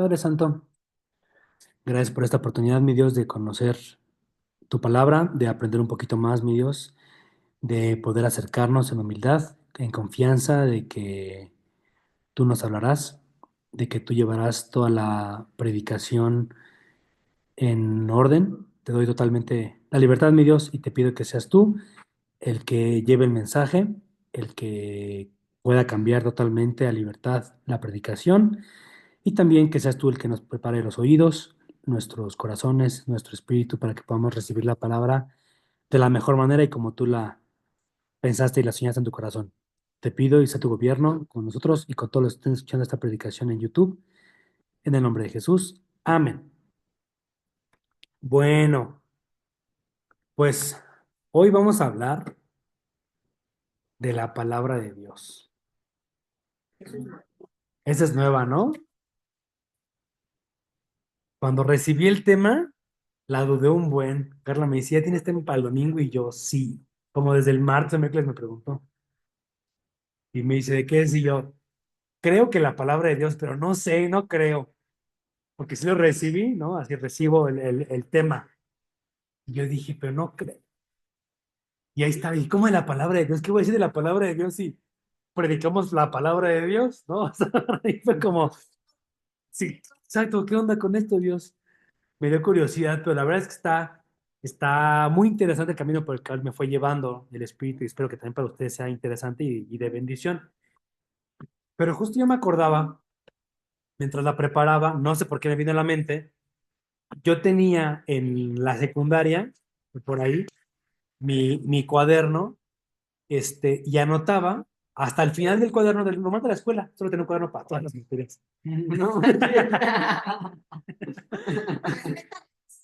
Padre Santo, gracias por esta oportunidad, mi Dios, de conocer tu palabra, de aprender un poquito más, mi Dios, de poder acercarnos en humildad, en confianza de que tú nos hablarás, de que tú llevarás toda la predicación en orden. Te doy totalmente la libertad, mi Dios, y te pido que seas tú el que lleve el mensaje, el que pueda cambiar totalmente a libertad la predicación. Y también que seas tú el que nos prepare los oídos, nuestros corazones, nuestro espíritu, para que podamos recibir la palabra de la mejor manera y como tú la pensaste y la soñaste en tu corazón. Te pido y sea tu gobierno con nosotros y con todos los que estén escuchando esta predicación en YouTube, en el nombre de Jesús. Amén. Bueno, pues hoy vamos a hablar de la palabra de Dios. Esa es nueva, ¿no? Cuando recibí el tema, la dudé un buen. Carla me decía, ¿tienes tema para el domingo? Y yo, sí. Como desde el martes, miércoles me preguntó. Y me dice, ¿de qué es? Y yo, creo que la palabra de Dios, pero no sé, no creo. Porque si lo recibí, ¿no? Así recibo el tema. Y yo dije, pero no creo. Y ahí está. ¿Y cómo es la palabra de Dios? ¿Qué voy a decir de la palabra de Dios si predicamos la palabra de Dios? ¿No? O sea, ahí fue como, sí, exacto, ¿qué onda con esto, Dios? Me dio curiosidad, pero la verdad es que está muy interesante el camino por el cual me fue llevando el Espíritu y espero que también para ustedes sea interesante y de bendición. Pero justo yo me acordaba, mientras la preparaba, no sé por qué me vino a la mente, yo tenía en la secundaria, por ahí, mi cuaderno, y anotaba hasta el final del cuaderno del normal de la escuela, solo tenía un cuaderno para todas las materias. No,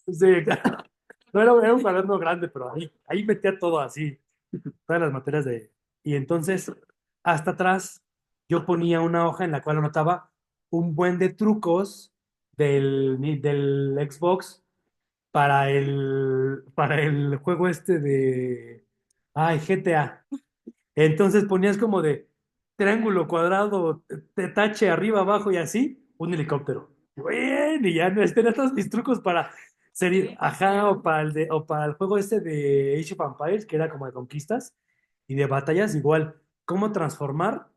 Sí, claro. No era un cuaderno grande, pero ahí metía todo así, todas las materias de... Y entonces, hasta atrás, yo ponía una hoja en la cual anotaba un buen de trucos del Xbox para el juego ay, GTA. Entonces ponías como de triángulo, cuadrado, tache arriba, abajo y así, un helicóptero. Bueno, y ya no tener todos mis trucos para serie, ajá, o para el juego de Age of Empires, que era como de conquistas y de batallas, igual, cómo transformar,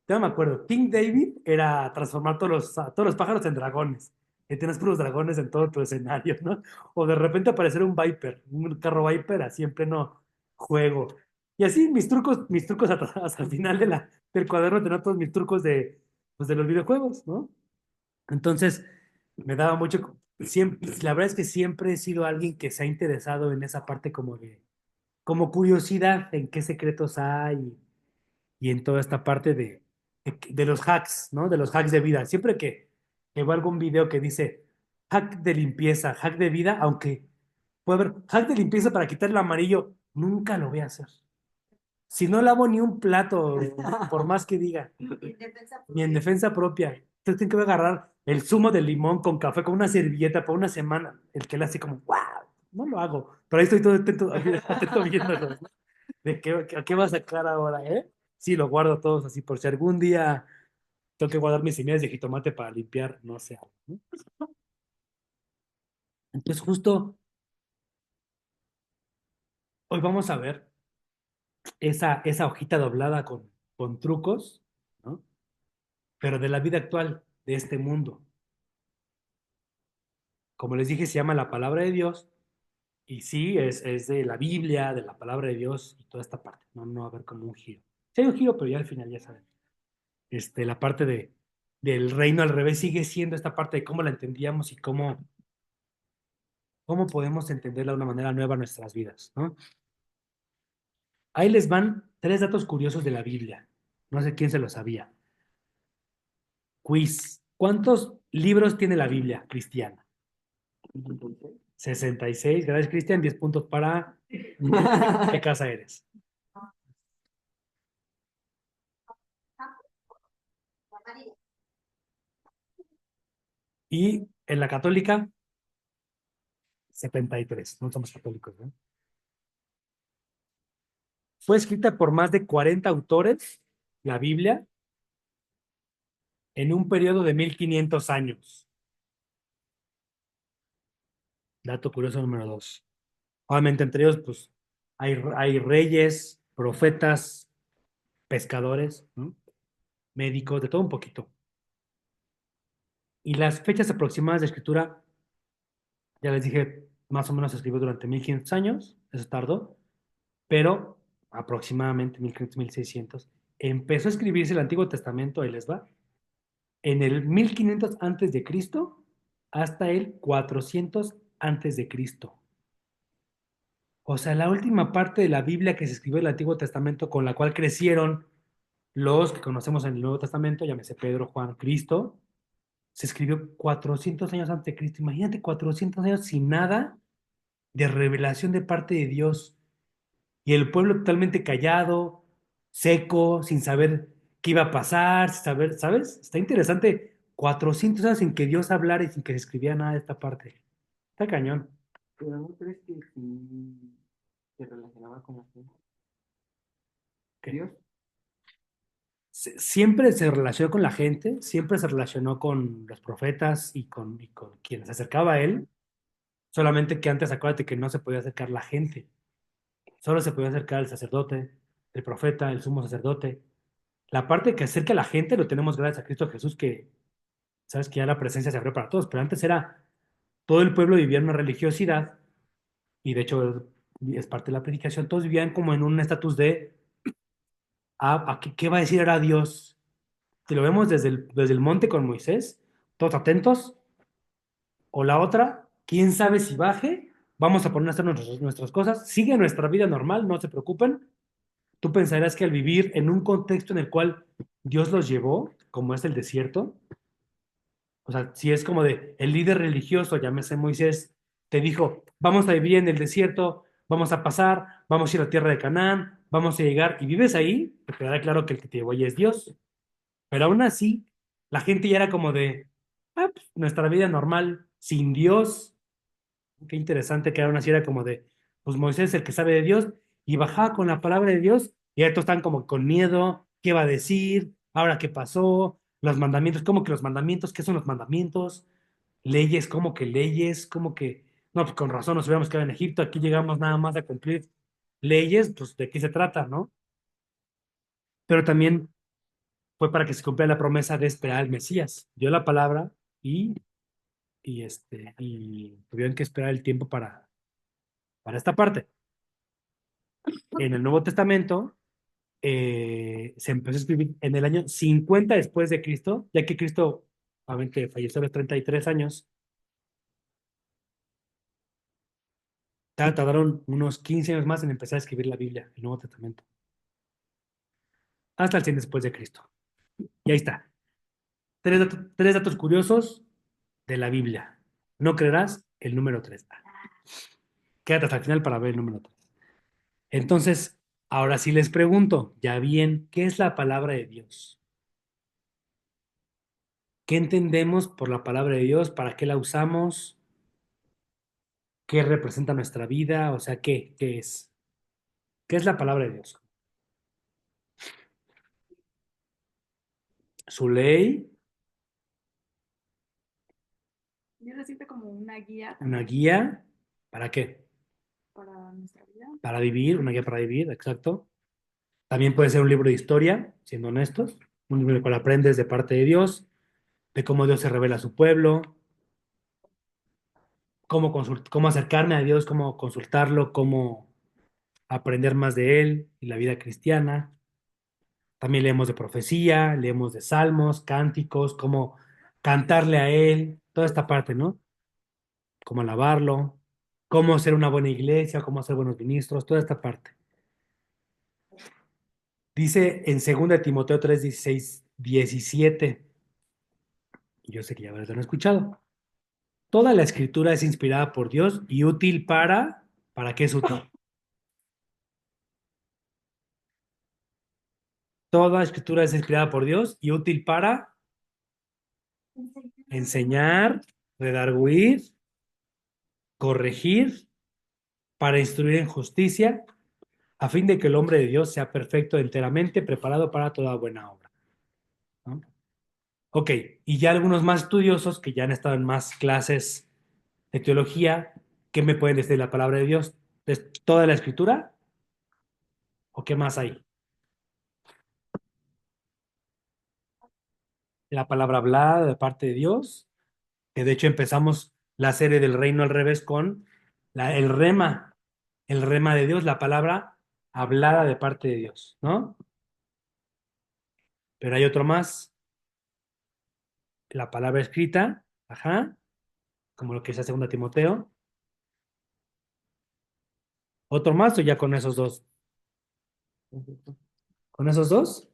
ya me acuerdo, King David era transformar a todos los pájaros en dragones. Y tienes puros dragones en todo tu escenario, ¿no? O de repente aparecer un Viper, un carro Viper así en pleno juego. Y así mis trucos hasta el final del cuaderno tenía todos mis trucos pues, de los videojuegos, ¿no? Entonces, me daba mucho, siempre, la verdad es que siempre he sido alguien que se ha interesado en esa parte como curiosidad en qué secretos hay y en toda esta parte de los hacks, ¿no? De los hacks de vida. Siempre que veo algún video que dice hack de limpieza, hack de vida, aunque puede haber hack de limpieza para quitar el amarillo, nunca lo voy a hacer. Si no lavo ni un plato, por más que diga, ni en defensa propia, entonces tengo que agarrar el zumo de limón con café con una servilleta por una semana, el que le hace como, wow, no lo hago, pero ahí estoy todo atento, atento viéndolo, ¿no? De qué va a sacar ahora, ¿eh? Sí, lo guardo todos así, por si algún día tengo que guardar mis semillas de jitomate para limpiar, no sé, ¿no? Entonces, justo hoy vamos a ver esa hojita doblada con trucos, ¿no? Pero de la vida actual, de este mundo. Como les dije, se llama la palabra de Dios y sí, es de la Biblia, de la palabra de Dios y toda esta parte. No, no va a haber como un giro. Sí hay un giro, pero ya al final ya saben. La parte del reino al revés sigue siendo esta parte de cómo la entendíamos y cómo podemos entenderla de una manera nueva en nuestras vidas, ¿no? Ahí les van tres datos curiosos de la Biblia. No sé quién se lo sabía. Quiz. ¿Cuántos libros tiene la Biblia cristiana? 66. Gracias, Cristian. 10 puntos para... ¿Qué casa eres? Y en la católica, 73. No somos católicos, ¿no? Fue escrita por más de 40 autores, la Biblia, en un periodo de 1500 años. Dato curioso número dos. Obviamente entre ellos, pues, hay reyes, profetas, pescadores, ¿no? Médicos, de todo un poquito. Y las fechas aproximadas de escritura, ya les dije, más o menos se escribió durante 1500 años, eso tardó, pero aproximadamente 1500, 1600. Empezó a escribirse el Antiguo Testamento, ahí les va, en el 1500 antes de Cristo hasta el 400 antes de Cristo. O sea, la última parte de la Biblia que se escribió en el Antiguo Testamento, con la cual crecieron los que conocemos en el Nuevo Testamento, llámese Pedro, Juan, Cristo, se escribió 400 años antes de Cristo. Imagínate 400 años sin nada de revelación de parte de Dios. Y el pueblo totalmente callado, seco, sin saber qué iba a pasar, sin saber, ¿sabes? Está interesante. 400 años sin que Dios hablara y sin que se escribiera nada de esta parte. Está cañón. Pero ¿no crees que sí se relacionaba con la gente? ¿Qué? Dios, Siempre se relacionó con la gente, siempre se relacionó con los profetas y con quienes se acercaba a él, solamente que antes acuérdate que no se podía acercar la gente, solo se podía acercar el sacerdote, el profeta, el sumo sacerdote. La parte que acerca a la gente lo tenemos gracias a Cristo Jesús, que sabes que ya la presencia se abrió para todos, pero antes era todo el pueblo vivía en una religiosidad, y de hecho es parte de la predicación, todos vivían como en un estatus de, ¿qué va a decir ahora Dios? Si lo vemos desde el monte con Moisés, todos atentos, o la otra, quién sabe si baje, vamos a poner a hacer nuestras cosas, sigue nuestra vida normal, no se preocupen. Tú pensarás que al vivir en un contexto en el cual Dios los llevó, como es el desierto, o sea, si es como de el líder religioso, llámese Moisés, te dijo, vamos a vivir en el desierto, vamos a pasar, vamos a ir a la tierra de Canaán, vamos a llegar y vives ahí, te quedará claro que el que te llevó ahí es Dios. Pero aún así, la gente ya era como de, pues, nuestra vida normal, sin Dios. Qué interesante que aún así era como de, pues Moisés es el que sabe de Dios y bajaba con la palabra de Dios y estos están como con miedo, ¿qué va a decir? ¿Ahora qué pasó? Los mandamientos, ¿cómo que los mandamientos? ¿Qué son los mandamientos? Leyes, ¿cómo que leyes? ¿Cómo que? No, pues con razón nos hubiéramos quedado en Egipto, aquí llegamos nada más a cumplir leyes, pues de qué se trata, ¿no? Pero también fue para que se cumpliera la promesa de esperar al Mesías. Dio la palabra y tuvieron que esperar el tiempo para esta parte. En el Nuevo Testamento se empezó a escribir en el año 50 después de Cristo, ya que Cristo obviamente falleció a los 33 años. Tardaron unos 15 años más en empezar a escribir la Biblia, el Nuevo Testamento, hasta el 100 después de Cristo. Y ahí está. Tres datos curiosos de la Biblia. No creerás el número 3. Quédate hasta el final para ver el número 3. Entonces, ahora sí les pregunto, ya bien, ¿qué es la palabra de Dios? ¿Qué entendemos por la palabra de Dios? ¿Para qué la usamos? ¿Qué representa nuestra vida? O sea, ¿qué es? ¿Qué es la palabra de Dios? Su ley, Yo lo siento como una guía una también guía, ¿para qué? para nuestra vida. Para vivir, una guía para vivir, exacto. También puede ser un libro de historia, siendo honestos, un libro en el cual aprendes de parte de Dios, de cómo Dios se revela a su pueblo, cómo acercarme a Dios, cómo consultarlo, cómo aprender más de Él y la vida cristiana. También leemos de profecía, leemos de salmos, cánticos, cómo cantarle a Él, toda esta parte, ¿no? Cómo alabarlo, cómo ser una buena iglesia, cómo ser buenos ministros, toda esta parte. Dice en 2 Timoteo 3, 16, 17, y yo sé que ya lo han escuchado. Toda la escritura es inspirada por Dios y útil ¿para qué es útil? Toda escritura es inspirada por Dios y útil para enseñar, redarguir, corregir, para instruir en justicia, a fin de que el hombre de Dios sea perfecto enteramente, preparado para toda buena obra, ¿no? Ok, y ya algunos más estudiosos que ya han estado en más clases de teología ¿Qué me pueden decir de la palabra de Dios? ¿Es toda la escritura? ¿O qué más hay? La palabra hablada de parte de Dios, que de hecho empezamos la serie del reino al revés con el rema de Dios, la palabra hablada de parte de Dios, ¿no? Pero hay otro más, la palabra escrita, ajá, como lo que es segunda Timoteo. ¿Otro más o ya con esos dos? ¿Con esos dos?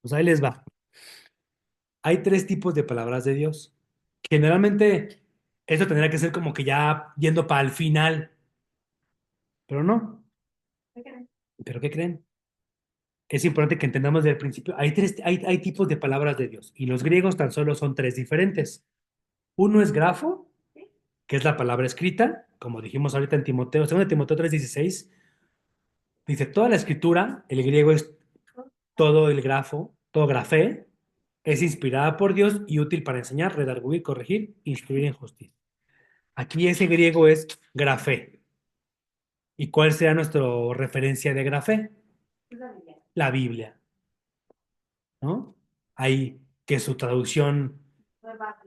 Pues ahí les va. Hay tres tipos de palabras de Dios. Generalmente, esto tendría que ser como que ya yendo para el final, pero no. ¿Qué creen? ¿Pero qué creen? Es importante que entendamos desde el principio. Hay tipos de palabras de Dios y los griegos tan solo son tres diferentes. Uno es grafo, que es la palabra escrita, como dijimos ahorita en Timoteo, 2 Timoteo 3:16, dice toda la escritura, el griego es todo el grafo, todo grafé, es inspirada por Dios y útil para enseñar, redarguir, corregir, instruir en justicia. Aquí ese griego es grafé. ¿Y cuál será nuestra referencia de grafé? La Biblia, ¿no? Hay que su traducción,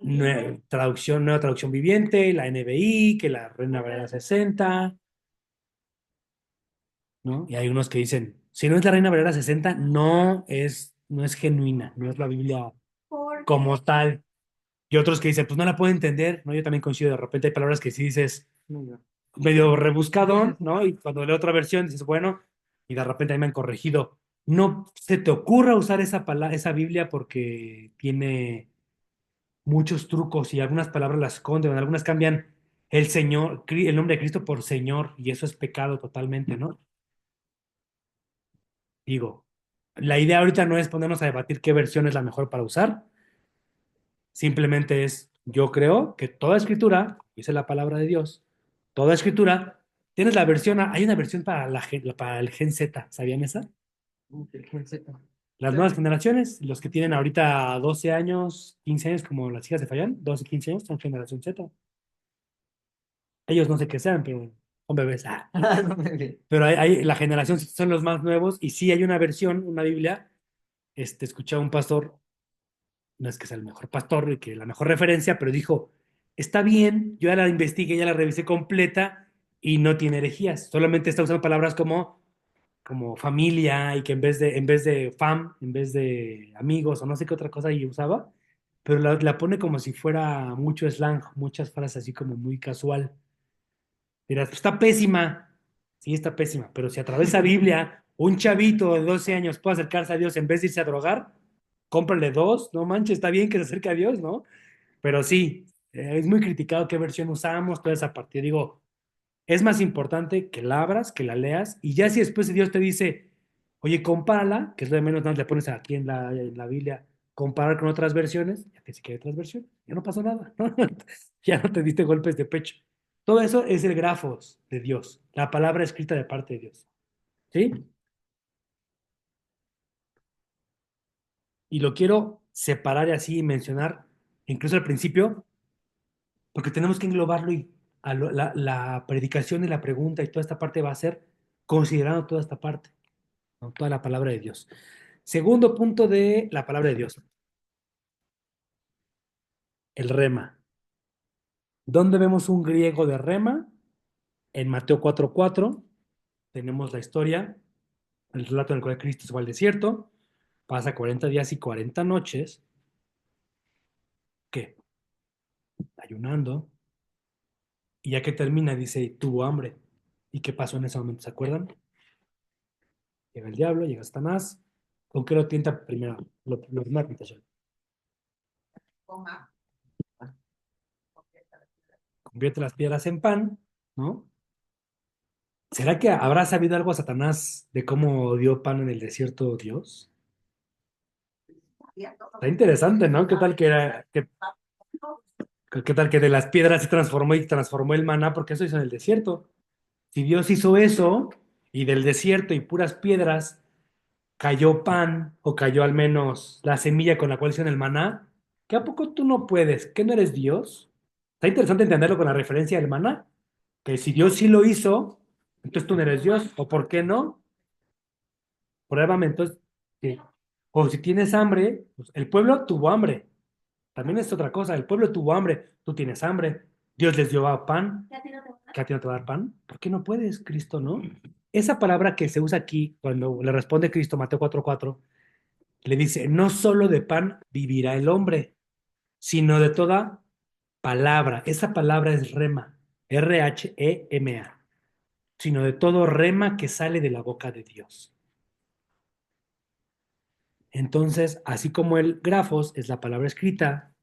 nueva traducción viviente, la NBI, que la Reina Valera 60, ¿no? Y hay unos que dicen, si no es la Reina Valera 60, no es genuina, no es la Biblia como tal. Y otros que dicen, pues no la puedo entender, ¿no? Yo también coincido, de repente hay palabras que sí dices, No, yo. medio rebuscado, ¿no? Y cuando leo otra versión dices, bueno, y de repente ahí me han corregido. No se te ocurra usar esa Biblia porque tiene muchos trucos y algunas palabras las esconden, algunas cambian el Señor, el nombre de Cristo por Señor, y eso es pecado totalmente, ¿no? Digo, la idea ahorita no es ponernos a debatir qué versión es la mejor para usar, simplemente es, yo creo que toda escritura, dice la palabra de Dios, toda escritura, tienes la versión, hay una versión para el Gen Z, ¿sabían esa? Inteligencia. Las nuevas generaciones, los que tienen ahorita 12 años, 15 años, como las hijas de Fayán, 12, 15 años, son generación Z. Ellos no sé qué sean, pero son bebés. Ah. No me ve. Pero la generación Z son los más nuevos y sí hay una versión, una Biblia. Escuché a un pastor, no es que sea el mejor pastor y que la mejor referencia, pero dijo, está bien, yo ya la investigué, ya la revisé completa y no tiene herejías, solamente está usando palabras como familia y que en vez de fam, en vez de amigos o no sé qué otra cosa y usaba, pero la pone como si fuera mucho slang, muchas frases así como muy casual. Dirás, "Pues está pésima". Sí, está pésima, pero si a través de la Biblia un chavito de 12 años puede acercarse a Dios en vez de irse a drogar, cómprale dos, no manches, está bien que se acerque a Dios, ¿no? Pero sí, es muy criticado qué versión usamos, toda esa parte. Yo digo, es más importante que la abras, que la leas, y ya si después Dios te dice, oye, compárala, que es lo de menos, nada, le pones aquí en la Biblia, comparar con otras versiones, ya que si hay otras versiones, ya no pasó nada, ¿no? Ya no te diste golpes de pecho. Todo eso es el grafos de Dios, la palabra escrita de parte de Dios, ¿sí? Y lo quiero separar y así mencionar, incluso al principio, porque tenemos que englobarlo y la predicación y la pregunta y toda esta parte va a ser considerando toda esta parte, ¿no? Toda la palabra de Dios. Segundo punto de la palabra de Dios, el rema. ¿Dónde vemos un griego de rema? En Mateo 4:4 tenemos la historia, el relato en el cual Cristo se va al desierto, pasa 40 días y 40 noches, ¿qué? Ayunando, y ya que termina dice, tuvo hambre. ¿Y qué pasó en ese momento? ¿Se acuerdan? Llega el diablo, llega Satanás. ¿Con qué lo tienta primero? Lo primera tentación. Convierte las piedras en pan, ¿no? ¿Será que habrá sabido algo Satanás de cómo dio pan en el desierto Dios? Está interesante, ¿no? ¿Qué tal que de las piedras se transformó y transformó el maná? Porque eso hizo en el desierto. Si Dios hizo eso y del desierto y puras piedras cayó pan o cayó al menos la semilla con la cual hicieron el maná, ¿qué a poco tú no puedes? ¿Qué no eres Dios? Está interesante entenderlo con la referencia del maná, que si Dios sí lo hizo, entonces tú no eres Dios, o ¿por qué no? Pruébame entonces. Sí. O si tienes hambre, pues el pueblo tuvo hambre. También es otra cosa, el pueblo tuvo hambre, tú tienes hambre. Dios les dio pan. ¿Que a ti no te va a dar pan? ¿Por qué no puedes, Cristo, no? Esa palabra que se usa aquí, cuando le responde Cristo, Mateo 4:4, le dice, no solo de pan vivirá el hombre, sino de toda palabra. Esa palabra es rema, R-H-E-M-A, sino de todo rema que sale de la boca de Dios. Entonces, así como el grafos es la palabra escrita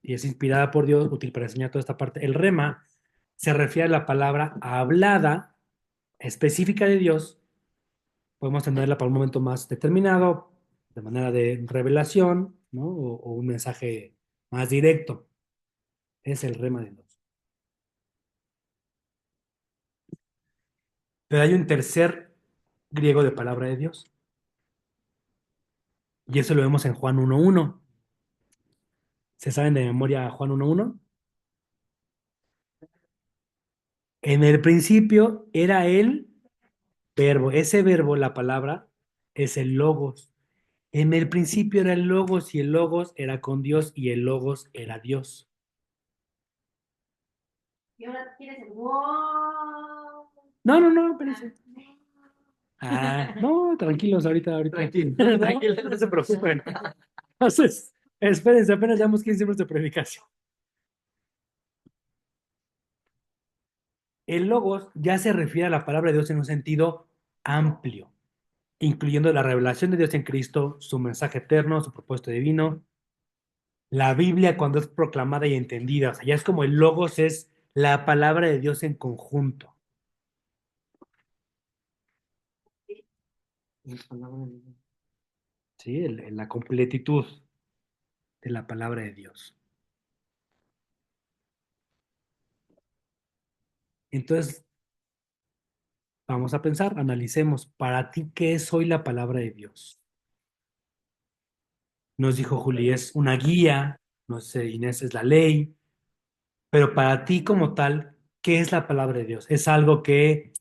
y es inspirada por Dios, útil para enseñar toda esta parte, el rema se refiere a la palabra hablada específica de Dios. Podemos tenerla para un momento más determinado, de manera de revelación, ¿no? O un mensaje más directo. Es el rema de Dios. Pero hay un tercer griego de palabra de Dios. Y eso lo vemos en Juan 1:1. ¿Se saben de memoria Juan 1:1? En el principio era el verbo. Ese verbo, la palabra, es el logos. En el principio era el logos y el logos era con Dios y el logos era Dios. Y ahora tienes el wow. No, no, no, espérense. No, tranquilos, ahorita. Tranquilo, No, tranquilo. no se preocupen. Entonces, espérense, apenas llevamos 15 minutos de predicación. El logos ya se refiere a la palabra de Dios en un sentido amplio, incluyendo la revelación de Dios en Cristo, su mensaje eterno, su propósito divino, la Biblia cuando es proclamada y entendida. O sea, ya es como el logos es la palabra de Dios en conjunto. La palabra de Dios. ¿Sí? La completitud de la palabra de Dios. Entonces, vamos a pensar, analicemos, para ti, ¿qué es hoy la palabra de Dios? Nos dijo Juli, es una guía, no sé, Inés, es la ley, pero para ti como tal, ¿qué es la palabra de Dios? Es algo que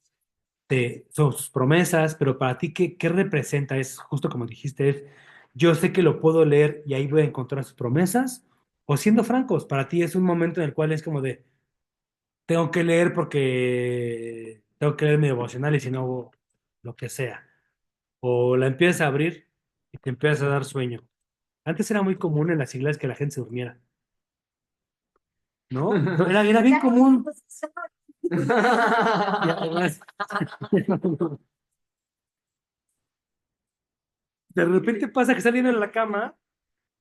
son sus promesas, pero para ti, ¿qué representa? Es justo como dijiste, yo sé que lo puedo leer y ahí voy a encontrar sus promesas, o siendo francos, para ti es un momento en el cual es como de, tengo que leer porque tengo que leer mi devocional y si no, lo que sea. O la empiezas a abrir y te empiezas a dar sueño. Antes era muy común en las iglesias que la gente se durmiera, ¿no? Era bien común. Y además, de repente pasa que saliendo en la cama,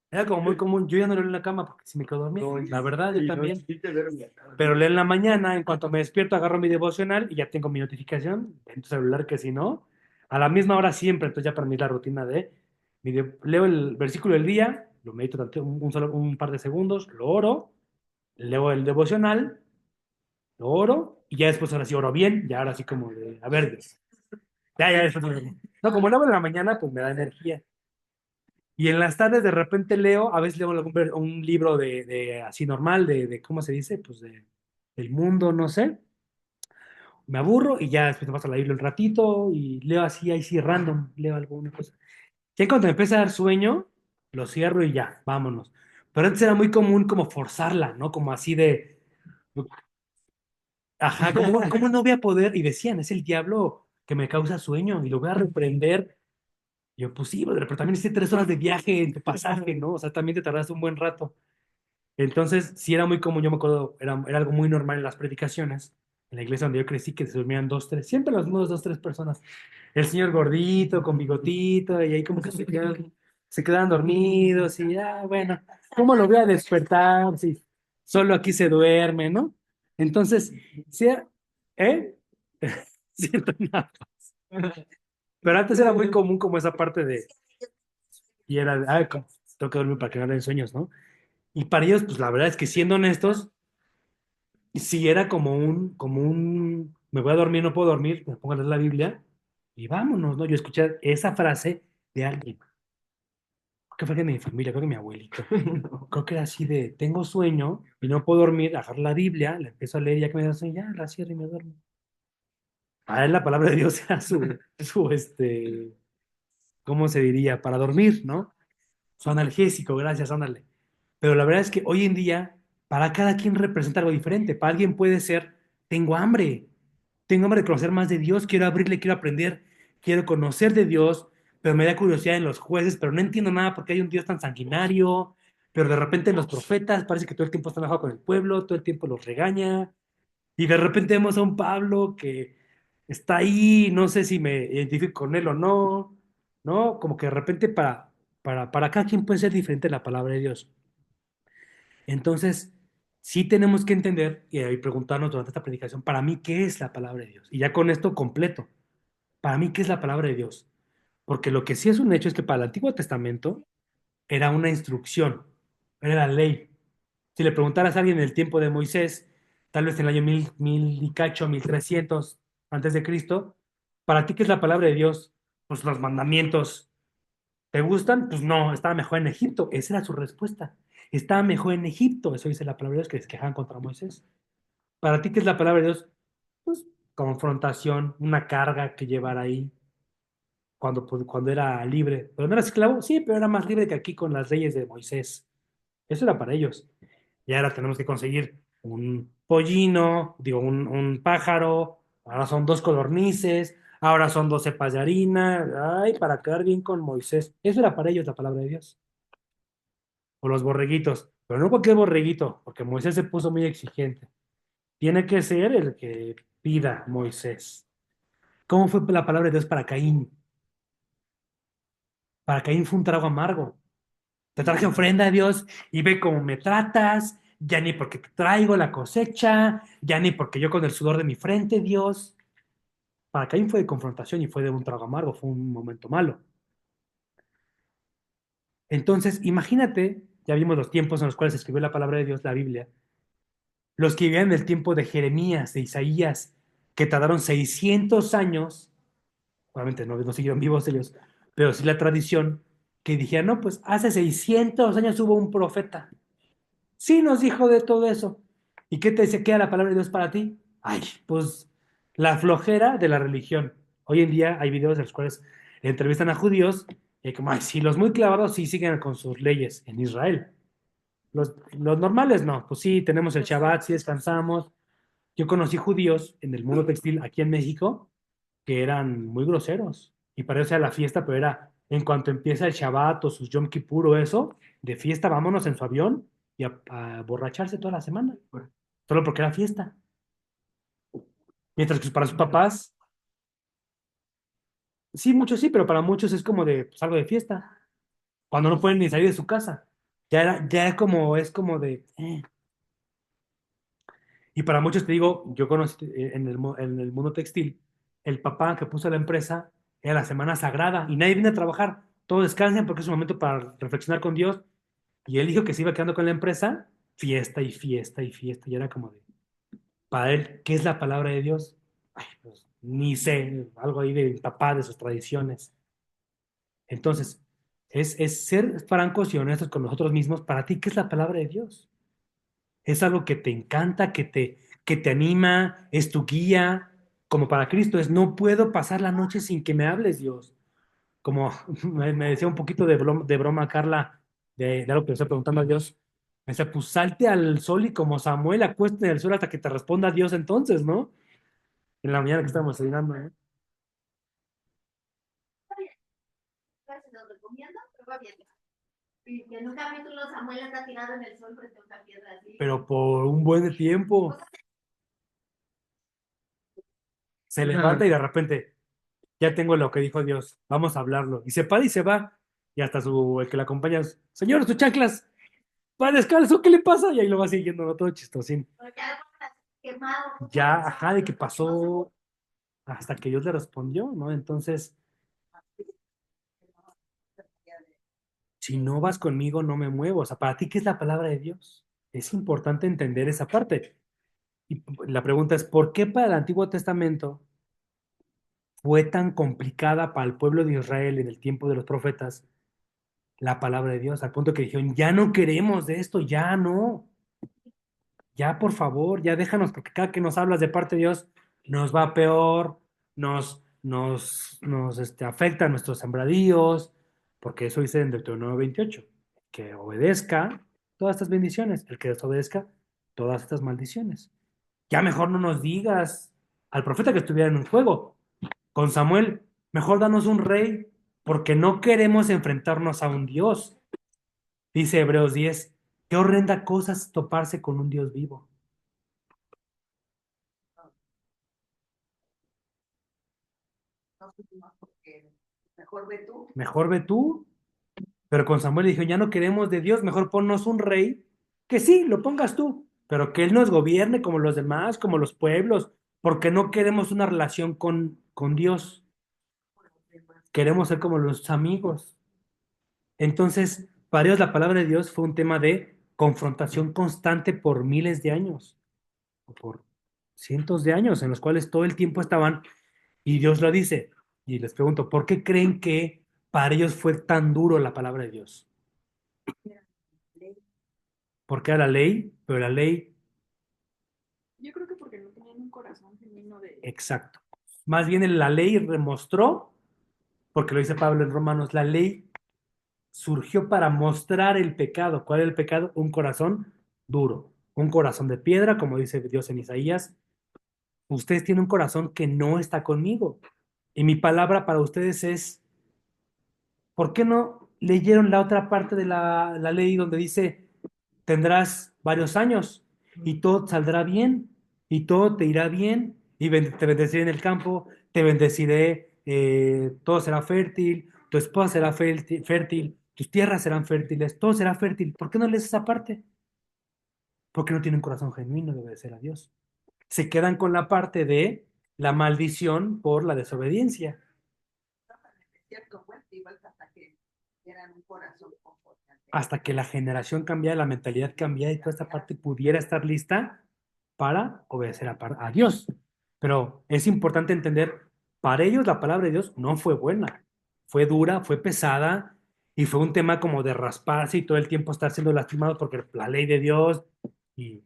era como muy común. Yo ya no leo en la cama porque si me quedo dormido. La verdad, yo también. Pero leo en la mañana, en cuanto me despierto, agarro mi devocional y ya tengo mi notificación en tu celular, que si no, a la misma hora siempre. Entonces ya para mí es la rutina de, leo el versículo del día, lo medito un par de segundos, lo oro, leo el devocional, lo oro y ya después ahora sí oro bien, ya ahora sí como de, a ver, ya, después. No, como leo en la mañana, pues me da energía. Y en las tardes de repente leo, a veces leo un libro de así normal, ¿cómo se dice? Pues del mundo, no sé. Me aburro y ya después me paso la Biblia un ratito y leo así, ahí sí, random, leo alguna cosa. Ya cuando me empieza a dar sueño, lo cierro y ya, vámonos. Pero antes era muy común como forzarla, ¿no? Como así de, ajá, ¿cómo no voy a poder? Y decían, es el diablo que me causa sueño y lo voy a reprender. Y yo, pues sí, brother, pero también hice 3 horas de viaje en tu pasaje, ¿no? O sea, también te tardaste un buen rato. Entonces, sí era muy común, yo me acuerdo, era algo muy normal en las predicaciones, en la iglesia donde yo crecí, que se dormían dos, tres, siempre las mismas dos, tres personas. El señor gordito, con bigotito, y ahí como que se quedaban dormidos, y ya, bueno, ¿cómo lo voy a despertar si solo aquí se duerme, ¿no? Entonces, sí, ¿eh? Siento nada. Pero antes era muy común como esa parte de, y era, tengo que dormir para que no den sueños, ¿no? Y para ellos, pues la verdad es que siendo honestos, si era me voy a dormir, no puedo dormir, me pongo a leer la Biblia y vámonos, ¿no? Yo escuché esa frase de alguien. que fue alguien de mi familia, creo que mi abuelito. No. Creo que era así de, tengo sueño y no puedo dormir, agarro la Biblia, la empiezo a leer y ya que me da sueño, ya la cierro y me duermo. Para él la palabra de Dios era ¿cómo se diría? Para dormir, ¿no? Su analgésico, gracias, ándale. Pero la verdad es que hoy en día, para cada quien representa algo diferente. Para alguien puede ser, tengo hambre de conocer más de Dios, quiero abrirle, quiero aprender, quiero conocer de Dios, pero me da curiosidad en los jueces, pero no entiendo nada porque hay un Dios tan sanguinario, pero de repente en los profetas parece que todo el tiempo está enojado con el pueblo, todo el tiempo los regaña, y de repente vemos a un Pablo que está ahí, no sé si me identifico con él o no, ¿no? Como que de repente para cada quien puede ser diferente la palabra de Dios. Entonces, sí tenemos que entender y preguntarnos durante esta predicación, para mí, ¿qué es la palabra de Dios? Y ya con esto completo, para mí, ¿qué es la palabra de Dios? Porque lo que sí es un hecho es que para el Antiguo Testamento era una instrucción, era la ley. Si le preguntaras a alguien en el tiempo de Moisés, tal vez en el año 1000 y cacho, 1300 antes de Cristo, ¿para ti qué es la palabra de Dios? Pues los mandamientos. ¿Te gustan? Pues no, estaba mejor en Egipto. Esa era su respuesta. Estaba mejor en Egipto. Eso dice la palabra de Dios que se quejaban contra Moisés. ¿Para ti qué es la palabra de Dios? Pues confrontación, una carga que llevar ahí cuando era libre. ¿Pero no era esclavo? Sí, pero era más libre que aquí con las leyes de Moisés. Eso era para ellos. Y ahora tenemos que conseguir un pollino, digo, un pájaro, ahora son dos codornices, ahora son dos cepas de harina, ay, para quedar bien con Moisés. Eso era para ellos la palabra de Dios. O los borreguitos, pero no cualquier borreguito, porque Moisés se puso muy exigente. Tiene que ser el que pida Moisés. ¿Cómo fue la palabra de Dios para Caín? Para Caín fue un trago amargo. Te traje ofrenda a Dios y ve cómo me tratas, ya ni porque te traigo la cosecha, ya ni porque yo con el sudor de mi frente, Dios. Para Caín fue de confrontación y fue de un trago amargo, fue un momento malo. Entonces, imagínate, ya vimos los tiempos en los cuales se escribió la palabra de Dios, la Biblia, los que vivían en el tiempo de Jeremías, de Isaías, que tardaron 600 años, obviamente no siguieron vivos ellos, pero sí la tradición, que dijeron, no, pues hace 600 años hubo un profeta. Sí nos dijo de todo eso. ¿Y qué te dice? ¿Qué era la palabra de Dios para ti? Ay, pues la flojera de la religión. Hoy en día hay videos en los cuales entrevistan a judíos y como, ay, sí, los muy clavados sí siguen con sus leyes en Israel. Los normales no. Pues sí, tenemos el Shabbat, sí descansamos. Yo conocí judíos en el mundo textil aquí en México que eran muy groseros. Y para eso era la fiesta, pero era en cuanto empieza el Shabbat o sus Yom Kippur o eso, de fiesta vámonos en su avión y a borracharse toda la semana, solo porque era fiesta. Mientras que para sus papás, sí, muchos sí, pero para muchos es como de pues, algo de fiesta, cuando no pueden ni salir de su casa. Ya es como de. Y para muchos te digo, yo conocí en el mundo textil, el papá que puso la empresa era la semana sagrada y nadie viene a trabajar. Todos descansan porque es un momento para reflexionar con Dios. Y él dijo que se iba quedando con la empresa, fiesta y fiesta y fiesta. Y era como de, para él, ¿qué es la palabra de Dios? Ay, pues ni sé, algo ahí de papá, de sus tradiciones. Entonces, es ser francos y honestos con nosotros mismos. Para ti, ¿qué es la palabra de Dios? Es algo que te encanta, que te anima, es tu guía, como para Cristo, es no puedo pasar la noche sin que me hables, Dios. Como me decía un poquito de broma Carla, de algo que le estoy preguntando a Dios. Me decía, pues salte al sol y como Samuel acueste en el sol hasta que te responda Dios entonces, ¿no? En la mañana que estábamos desayunando, ¿no? Está bien, se los recomiendo, pero va bien. Y en un capítulo Samuel está tirado en el sol frente a una piedra así. Pero por un buen tiempo se levanta y de repente, ya tengo lo que dijo Dios, vamos a hablarlo. Y se para y se va. Y hasta el que la acompaña, señor, sus chanclas, va descalzo, ¿qué le pasa? Y ahí lo va siguiendo, ¿no? Todo chistosín. Pero ya quemado. Ya, ajá, de que pasó hasta que Dios le respondió, ¿no? Entonces, si no vas conmigo, no me muevo. O sea, para ti, ¿qué es la palabra de Dios? Es importante entender esa parte. Y la pregunta es, ¿por qué para el Antiguo Testamento fue tan complicada para el pueblo de Israel en el tiempo de los profetas la palabra de Dios, al punto que dijeron, ya no queremos de esto, ya no, ya por favor, ya déjanos, porque cada que nos hablas de parte de Dios, nos va peor, afecta a nuestros sembradíos, porque eso dice en Deuteronomio 28, que obedezca todas estas bendiciones, el que desobedezca todas estas maldiciones. Ya mejor no nos digas al profeta que estuviera en un juego con Samuel, mejor danos un rey, porque no queremos enfrentarnos a un Dios. Dice Hebreos 10, qué horrenda cosa es toparse con un Dios vivo. No supimos porque mejor ve tú. Mejor ve tú. Pero con Samuel le dijo, ya no queremos de Dios, mejor ponnos un rey, que sí, lo pongas tú, pero que él nos gobierne como los demás, como los pueblos, porque no queremos una relación con Dios, queremos ser como los amigos. Entonces, para ellos la palabra de Dios fue un tema de confrontación constante por miles de años, o por cientos de años, en los cuales todo el tiempo estaban, y Dios lo dice. Y les pregunto, ¿por qué creen que para ellos fue tan duro la palabra de Dios? Porque era la ley, pero la ley, Yo creo que porque no tenían un corazón genuino de... exacto. Más bien la ley demostró, porque lo dice Pablo en Romanos, la ley surgió para mostrar el pecado. ¿Cuál es el pecado? Un corazón duro, un corazón de piedra, como dice Dios en Isaías. Ustedes tienen un corazón que no está conmigo. Y mi palabra para ustedes es, ¿por qué no leyeron la otra parte de la ley donde dice, tendrás varios años y todo saldrá bien y todo te irá bien y te bendeciré en el campo, te bendeciré, todo será fértil, tu esposa será fértil, tus tierras serán fértiles, todo será fértil? ¿Por qué no lees esa parte? Porque no tienen un corazón genuino de obedecer a Dios. Se quedan con la parte de la maldición por la desobediencia. Es cierto, pues, igual hasta que eran un corazón conforme. Hasta que la generación cambiara, la mentalidad cambiara y toda esta parte pudiera estar lista para obedecer a Dios. Pero es importante entender, para ellos la palabra de Dios no fue buena, fue dura, fue pesada y fue un tema como de rasparse y todo el tiempo estar siendo lastimado porque la ley de Dios y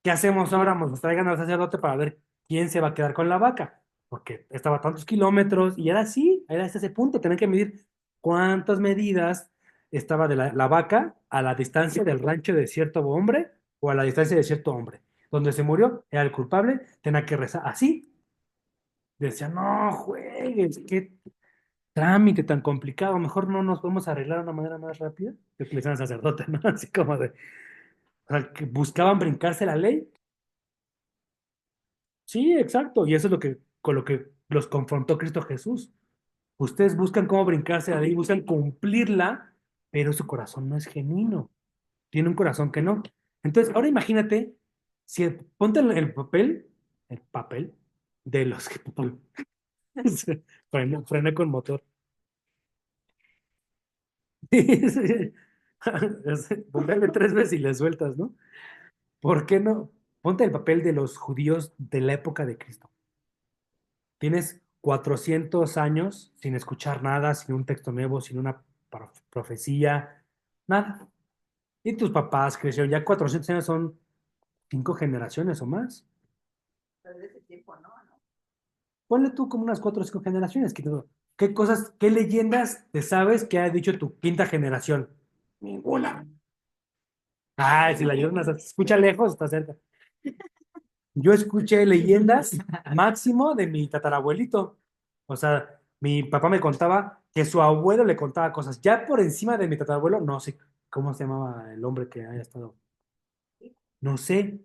¿qué hacemos ahora? Nos traigan al sacerdote para ver quién se va a quedar con la vaca, porque estaba a tantos kilómetros y era así, era hasta ese punto, tenían que medir cuántas medidas estaba de la vaca a la distancia del rancho de cierto hombre o a la distancia de cierto hombre. Donde se murió era el culpable, tenía que rezar así. Decía, no juegues, qué trámite tan complicado, mejor no nos podemos arreglar de una manera más rápida. Yo que le decían al sacerdote, ¿no? Así como de, o sea, que buscaban brincarse la ley. Sí, exacto, y eso es con lo que los confrontó Cristo Jesús. Ustedes buscan cómo brincarse la ley, buscan cumplirla, pero su corazón no es genuino. Tiene un corazón que no. Entonces, ahora imagínate, si ponte en el papel de los que frena con motor. Póngale 3 veces y le sueltas, ¿no? ¿Por qué no? Ponte el papel de los judíos de la época de Cristo. Tienes 400 años sin escuchar nada, sin un texto nuevo, sin una profecía, nada. Y tus papás crecieron, ya 400 años son 5 generaciones o más. Pero de ese tiempo no. Ponle tú como unas 4 o 5 generaciones. ¿Qué cosas, qué leyendas te sabes que ha dicho tu quinta generación? Ninguna. Ah, si la llorona se escucha lejos, está cerca. Yo escuché leyendas máximo de mi tatarabuelito. O sea, mi papá me contaba que su abuelo le contaba cosas. Ya por encima de mi tatarabuelo, no sé cómo se llamaba el hombre que haya estado. No sé.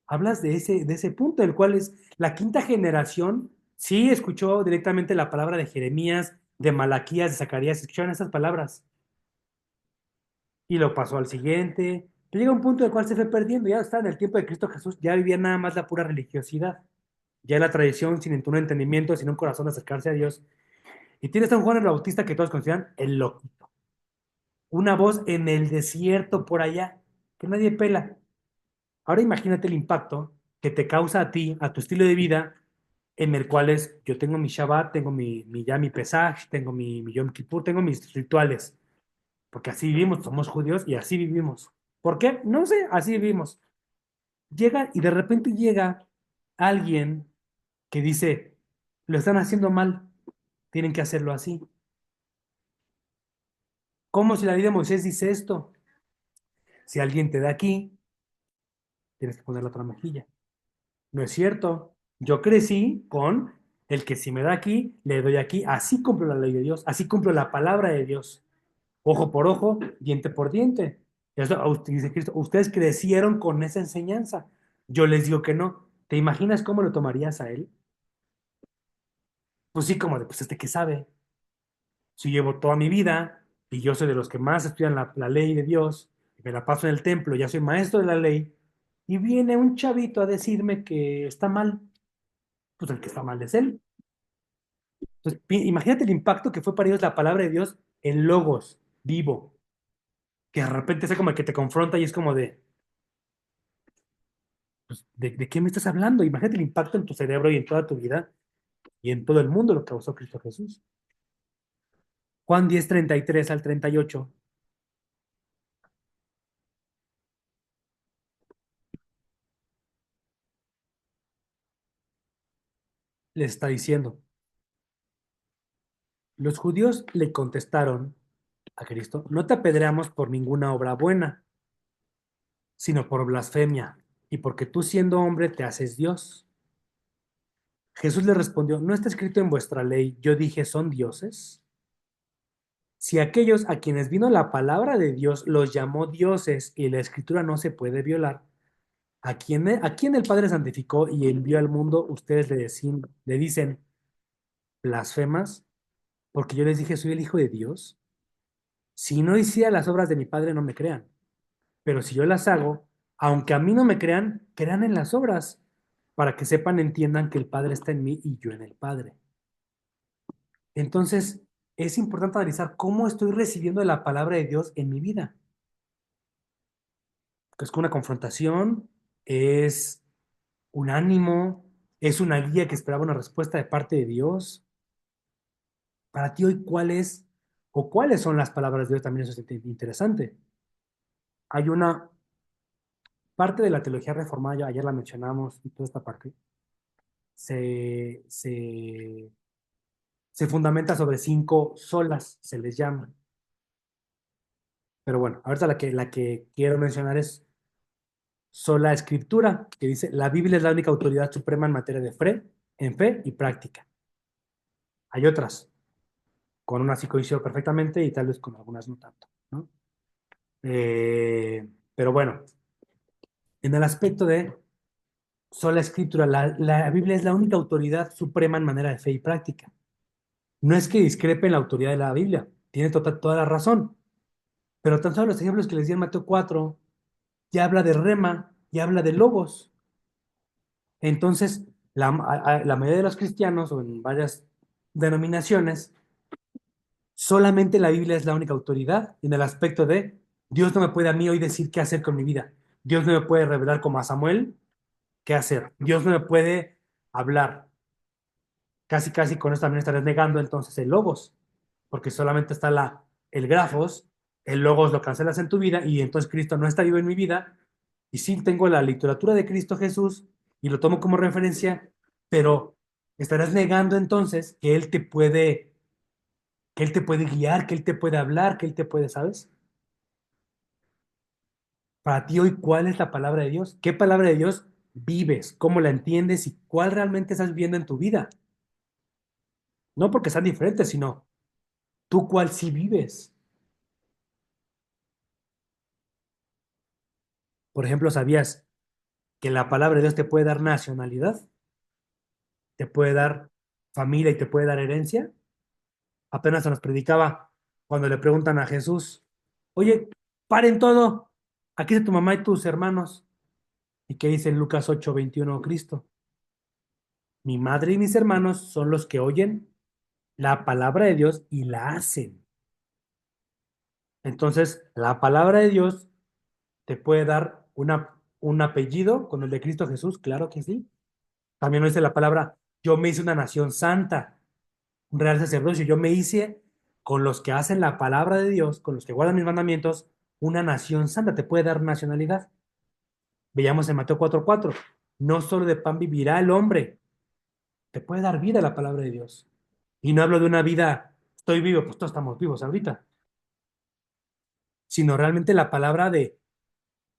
Hablas de ese punto, el cual es la quinta generación. Sí escuchó directamente la palabra de Jeremías, de Malaquías, de Zacarías, escucharon esas palabras. Y lo pasó al siguiente. Pero llega un punto en el cual se fue perdiendo. Ya está en el tiempo de Cristo Jesús, ya vivía nada más la pura religiosidad. Ya la tradición sin un entendimiento, sin un corazón de acercarse a Dios. Y tienes a un Juan el Bautista que todos consideran el loquito. Una voz en el desierto por allá, que nadie pela. Ahora imagínate el impacto que te causa a ti, a tu estilo de vida, en el cual es, yo tengo mi Shabbat, tengo mi Pesaj, tengo mi Yom Kippur, tengo mis rituales. porque así vivimos, somos judíos y así vivimos. ¿Por qué? No sé, así vivimos. Llega y de repente llega alguien que dice, lo están haciendo mal, tienen que hacerlo así. ¿Cómo si la ley de Moisés dice esto? Si alguien te da aquí, tienes que poner la otra mejilla. No es cierto. Yo crecí con el que si me da aquí, le doy aquí. Así cumplo la ley de Dios, así cumplo la palabra de Dios. Ojo por ojo, diente por diente. Eso, dice Cristo, ustedes crecieron con esa enseñanza. Yo les digo que no. ¿Te imaginas cómo lo tomarías a él? Pues sí, como de, pues este que sabe. Si llevo toda mi vida y yo soy de los que más estudian la ley de Dios, y me la paso en el templo, ya soy maestro de la ley, y viene un chavito a decirme que está mal, pues el que está mal es él. Entonces, imagínate el impacto que fue para ellos la palabra de Dios en logos, vivo, que de repente es como el que te confronta y es como de, pues, ¿de qué me estás hablando? Imagínate el impacto en tu cerebro y en toda tu vida y en todo el mundo lo que causó Cristo Jesús. Juan 10:33 al 38 les está diciendo, los judíos le contestaron a Cristo, no te apedreamos por ninguna obra buena, sino por blasfemia, y porque tú siendo hombre te haces Dios. Jesús le respondió, ¿no está escrito en vuestra ley, yo dije, son dioses? Si aquellos a quienes vino la palabra de Dios los llamó dioses y la escritura no se puede violar, a quien el Padre santificó y envió al mundo, ustedes le dicen blasfemas, porque yo les dije, soy el Hijo de Dios. Si no hiciera las obras de mi Padre, no me crean. Pero si yo las hago, aunque a mí no me crean, crean en las obras, para que sepan, entiendan que el Padre está en mí y yo en el Padre. Entonces, es importante analizar cómo estoy recibiendo la palabra de Dios en mi vida. Es una confrontación, es un ánimo, es una guía que esperaba una respuesta de parte de Dios. Para ti hoy, ¿cuál es o cuáles son las palabras de Dios? También eso es interesante. Hay una parte de la teología reformada, ayer la mencionamos y toda esta parte, se, se, se fundamenta sobre 5 solas, se les llama. Pero bueno, ahorita la que quiero mencionar es sola escritura, que dice, la Biblia es la única autoridad suprema en materia de fe y práctica. Hay otras, con unas sí coincido perfectamente y tal vez con algunas no tanto, ¿no? Pero bueno, en el aspecto de sola escritura, la Biblia es la única autoridad suprema en manera de fe y práctica. No es que discrepe en la autoridad de la Biblia, tiene toda la razón, pero tan solo los ejemplos que les di en Mateo 4, ya habla de rema, ya habla de logos. Entonces, la mayoría de los cristianos o en varias denominaciones, solamente la Biblia es la única autoridad en el aspecto de Dios no me puede a mí hoy decir qué hacer con mi vida. Dios no me puede revelar como a Samuel qué hacer. Dios no me puede hablar. Casi, casi con esto también estarás negando entonces el logos, porque solamente está el grafos, el logos lo cancelas en tu vida y entonces Cristo no está vivo en mi vida. Y sí tengo la literatura de Cristo Jesús y lo tomo como referencia, pero estarás negando entonces que Él te puede guiar, que Él te puede hablar, que Él te puede, ¿sabes? Para ti hoy, ¿cuál es la palabra de Dios? ¿Qué palabra de Dios vives? ¿Cómo la entiendes? ¿Y cuál realmente estás viviendo en tu vida? No porque sean diferentes, sino tú cuál sí vives. Por ejemplo, ¿sabías que la palabra de Dios te puede dar nacionalidad? ¿Te puede dar familia y te puede dar herencia? Apenas se nos predicaba cuando le preguntan a Jesús, oye, paren todo, aquí está tu mamá y tus hermanos. ¿Y qué dice en Lucas 8:21 Cristo? Mi madre y mis hermanos son los que oyen la palabra de Dios y la hacen. Entonces, la palabra de Dios te puede dar un apellido con el de Cristo Jesús, claro que sí. También nos dice la palabra, yo me hice una nación santa, un real sacerdocio, yo me hice con los que hacen la palabra de Dios, con los que guardan mis mandamientos, una nación santa. Te puede dar nacionalidad. Veamos en Mateo 4:4. No solo de pan vivirá el hombre, te puede dar vida la palabra de Dios. Y no hablo de una vida, estoy vivo, pues todos estamos vivos ahorita, sino realmente la palabra de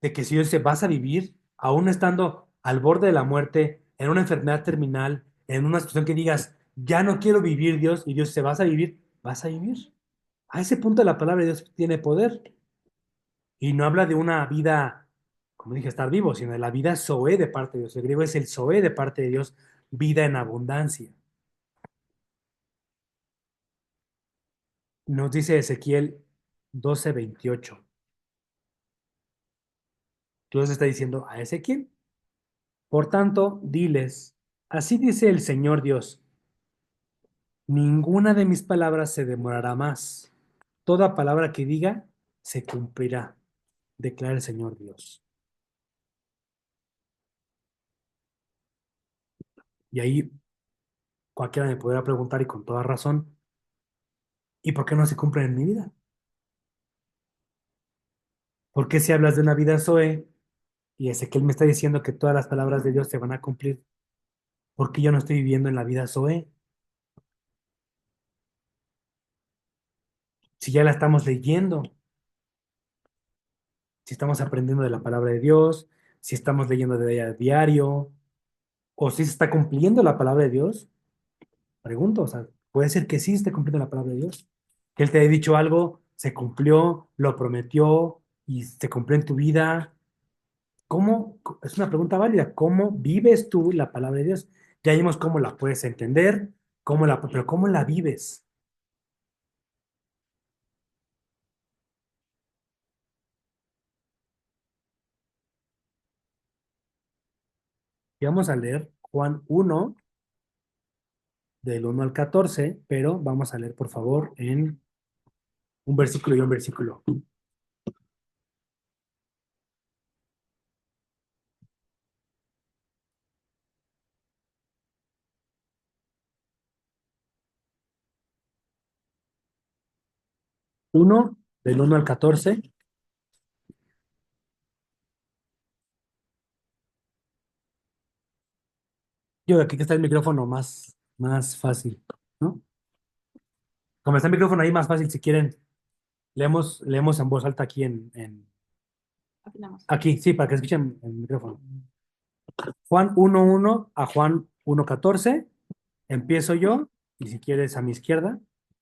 que si Dios dice, vas a vivir, aún estando al borde de la muerte, en una enfermedad terminal, en una situación que digas, ya no quiero vivir, Dios, y Dios dice, vas a vivir, vas a vivir. A ese punto la palabra de Dios tiene poder. Y no habla de una vida, como dije, estar vivo, sino de la vida zoe de parte de Dios. El griego es el zoe de parte de Dios, vida en abundancia. Nos dice Ezequiel 12:28. Dios está diciendo a Ezequiel, por tanto, diles, así dice el Señor Dios, ninguna de mis palabras se demorará más. Toda palabra que diga se cumplirá, declara el Señor Dios. Y ahí cualquiera me podrá preguntar y con toda razón, ¿y por qué no se cumplen en mi vida? ¿Por qué si hablas de una vida Zoe y Ezequiel me está diciendo que todas las palabras de Dios se van a cumplir? ¿Por qué yo no estoy viviendo en la vida Zoe? Si ya la estamos leyendo, si estamos aprendiendo de la palabra de Dios, si estamos leyendo de ella a diario, o si se está cumpliendo la palabra de Dios, pregunto, o sea, puede ser que sí esté cumpliendo la palabra de Dios, que Él te haya dicho algo, se cumplió, lo prometió y se cumplió en tu vida. ¿Cómo? Es una pregunta válida. ¿Cómo vives tú la palabra de Dios? Ya vimos cómo la puedes entender, pero ¿cómo la vives? Y vamos a leer Juan 1 del 1 al 14, pero vamos a leer, por favor, en un versículo y un versículo. Uno del 1 al 14. Yo aquí que está el micrófono más fácil, ¿no? Como está el micrófono ahí, más fácil, si quieren, leemos en voz alta aquí Afinamos. aquí, sí, para que escuchen el micrófono. Juan 1:1 a Juan 1:14. Empiezo yo, y si quieres a mi izquierda,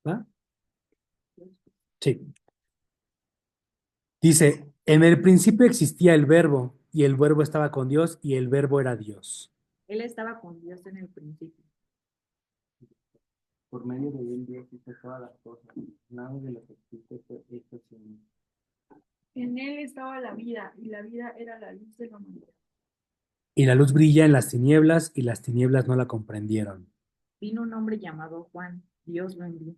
¿va? Sí. Dice, en el principio existía el verbo, y el verbo estaba con Dios, y el verbo era Dios. Él estaba con Dios en el principio. Por medio de él Dios hizo todas las cosas. Nada de lo que existe fue hecho sin él. En él estaba la vida, y la vida era la luz de la humanidad. Y la luz brilla en las tinieblas, y las tinieblas no la comprendieron. Vino un hombre llamado Juan. Dios lo envió.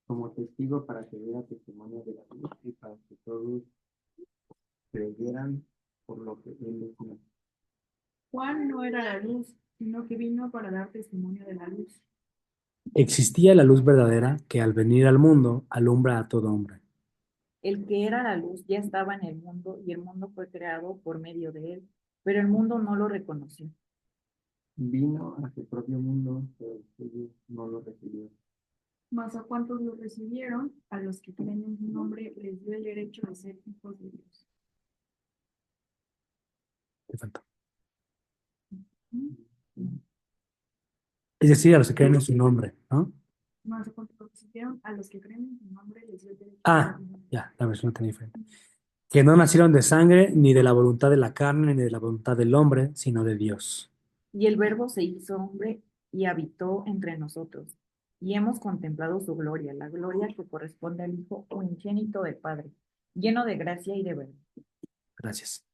Como testigo para que diera testimonio de la luz y para que todos creyeran por lo que él decía. Juan no era la luz, sino que vino para dar testimonio de la luz. Existía la luz verdadera que al venir al mundo alumbra a todo hombre. El que era la luz ya estaba en el mundo y el mundo fue creado por medio de él, pero el mundo no lo reconoció. Vino a su propio mundo, pero ellos no lo recibieron. Mas a cuantos lo recibieron, a los que creen en su nombre, les dio el derecho de ser hijos de Dios. Te faltó. Es decir, a los que creen en su nombre, ¿no? Mas a cuantos lo recibieron, a los que creen en su nombre, les dio el derecho de Ah, ser hijos de Dios. ya, la versión está diferente. Que no nacieron de sangre, ni de la voluntad de la carne, ni de la voluntad del hombre, sino de Dios. Y el Verbo se hizo hombre y habitó entre nosotros. Y hemos contemplado su gloria, la gloria que corresponde al Hijo unigénito del Padre, lleno de gracia y de verdad. Gracias.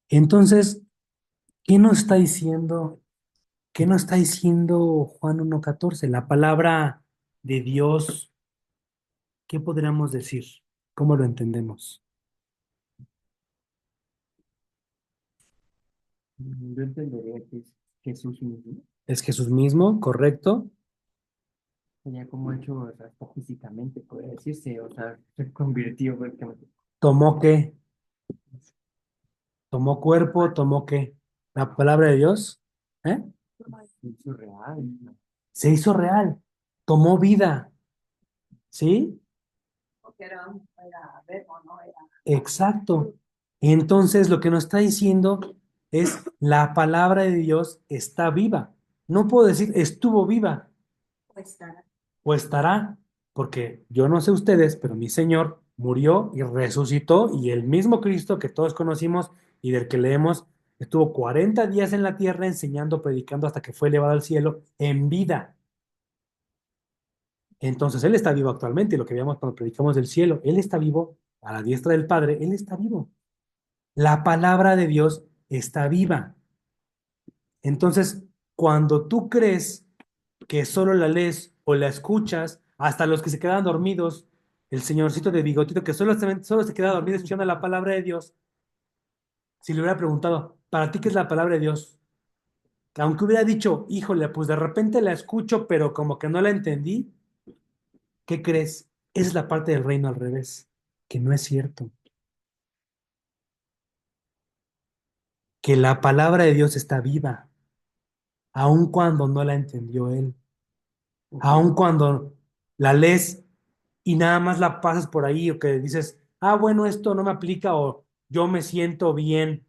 Entonces, ¿qué nos está diciendo? ¿Qué nos está diciendo Juan 1:14? La palabra de Dios, ¿qué podríamos decir? ¿Cómo lo entendemos? Yo entendería que es Jesús mismo. ¿Es Jesús mismo? ¿Correcto? Tenía como hecho, o sea, hasta físicamente, podría decirse, o sea, se convirtió prácticamente. ¿Tomó qué? ¿Tomó cuerpo? ¿Tomó qué? ¿La palabra de Dios? ¿Eh? Se hizo real, ¿no? Se hizo real. Tomó vida. ¿Sí? Porque era verbo, ¿no? Era Exacto. Entonces, lo que nos está diciendo es la palabra de Dios está viva. No puedo decir estuvo viva Pues estará. o estará, porque yo no sé ustedes, pero mi Señor murió y resucitó y el mismo Cristo que todos conocimos y del que leemos estuvo 40 días en la tierra enseñando, predicando hasta que fue elevado al cielo en vida. Entonces, Él está vivo actualmente y lo que veíamos cuando predicamos del cielo, Él está vivo a la diestra del Padre, Él está vivo. La palabra de Dios está viva. Entonces, cuando tú crees que solo la lees o la escuchas, hasta los que se quedan dormidos, el señorcito de bigotito que solo se queda dormido escuchando la palabra de Dios, si le hubiera preguntado, ¿para ti qué es la palabra de Dios? Aunque hubiera dicho, híjole, pues de repente la escucho, pero como que no la entendí, ¿qué crees? Esa es la parte del reino al revés, que no es cierto. Que la palabra de Dios está viva, aun cuando no la entendió él. Aun cuando la lees y nada más la pasas por ahí o que dices, ah, bueno, esto no me aplica o yo me siento bien,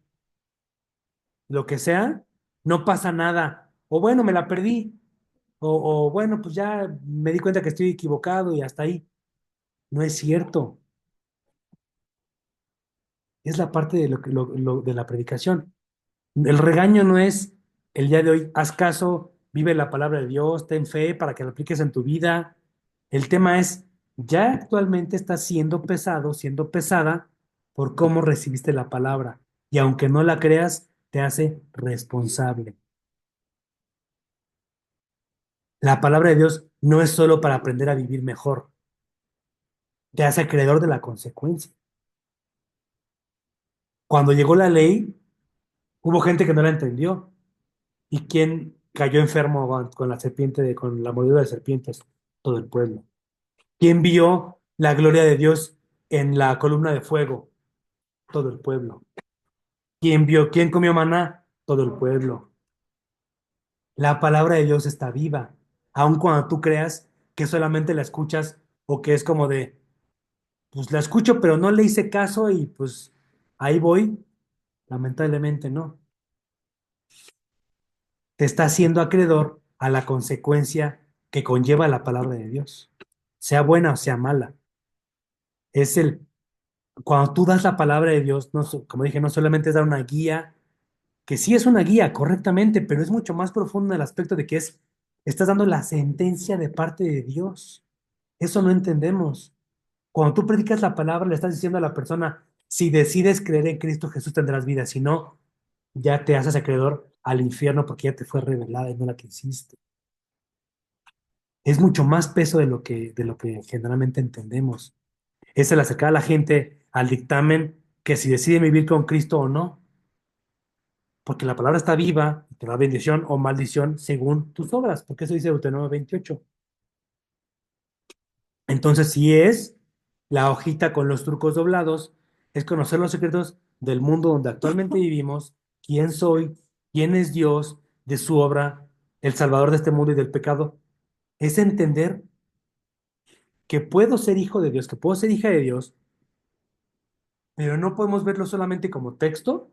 lo que sea, no pasa nada. O bueno, me la perdí. O bueno, pues ya me di cuenta que estoy equivocado y hasta ahí. No es cierto. Es la parte de de la predicación. El regaño no es el día de hoy, haz caso, vive la palabra de Dios, ten fe para que la apliques en tu vida. El tema es, ya actualmente estás siendo pesado, siendo pesada por cómo recibiste la palabra. Y aunque no la creas, te hace responsable. La palabra de Dios no es solo para aprender a vivir mejor, te hace acreedor de la consecuencia. Cuando llegó la ley, hubo gente que no la entendió. ¿Y quién cayó enfermo con la serpiente, con la mordida de serpientes? Todo el pueblo. ¿Quién vio la gloria de Dios en la columna de fuego? Todo el pueblo. ¿Quién comió maná? Todo el pueblo. La palabra de Dios está viva, aun cuando tú creas que solamente la escuchas o que es como de, pues la escucho, pero no le hice caso y pues ahí voy. Lamentablemente no. Te está haciendo acreedor a la consecuencia que conlleva la palabra de Dios, sea buena o sea mala. Es cuando tú das la palabra de Dios, no, como dije, no solamente es dar una guía, que sí es una guía correctamente, pero es mucho más profundo en el aspecto de que estás dando la sentencia de parte de Dios. Eso no entendemos. Cuando tú predicas la palabra, le estás diciendo a la persona, si decides creer en Cristo Jesús tendrás vida, si no, ya te haces acreedor al infierno porque ya te fue revelada y no la que hiciste. Es mucho más peso de lo que generalmente entendemos. Es el acercar a la gente al dictamen que si deciden vivir con Cristo o no, porque la palabra está viva y te da bendición o maldición según tus obras, porque eso dice Deuteronomio 28. Entonces, si es la hojita con los trucos doblados, es conocer los secretos del mundo donde actualmente vivimos, quién soy, quién es Dios, de su obra, el Salvador de este mundo y del pecado, es entender que puedo ser hijo de Dios, que puedo ser hija de Dios, pero no podemos verlo solamente como texto